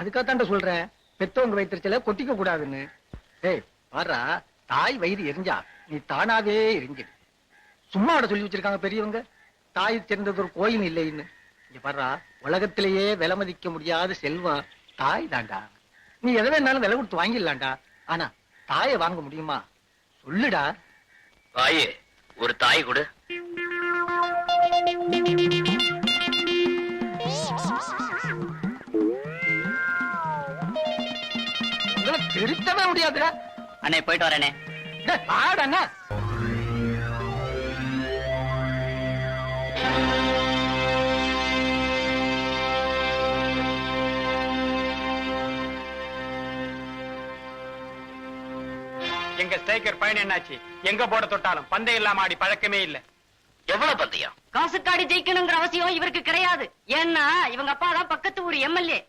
அதுக்காகத்தான் சொல்றேன், பெத்தவங்க வைத்திருச்சல கொட்டிக்க கூடாதுன்னு. ஏய் பாரா, தாய் வயிறு எரிஞ்சா நீ தானாவே எரிஞ்சிடு. சும்மா அவட சொல்லி வச்சிருக்காங்க பெரியவங்க, தாய் சேர்ந்தது ஒரு கோயில் இல்லைன்னு. இங்க பாரா, உலகத்திலேயே விலை மதிக்க முடியாத செல்வம் தாய் தாண்டா. நீ எதை வேணாலும் விலை கொடுத்து வாங்கிடலாம்டா. ஆனா தாயை வாங்க முடியுமா சொல்லுடா. தாயே, ஒரு தாய் கொடு. திருத்தவே முடியாதுடா. அண்ணே போயிட்டு வரேனே. பாடண்ணா. எங்க ஸ்ட்ரைக்கர் பயன் என்னாச்சு? எங்க போட தொட்டாலும் பந்தயம் இல்லாம ஆடி பழக்கமே இல்ல. எவ்வளவு பந்தயம்? காசுக்காடி ஜெயிக்கணுங்கிற அவசியம் இவருக்கு கிடையாது. ஏன்னா இவங்க அப்பா தான் பக்கத்து ஊர் எம்எல்ஏ.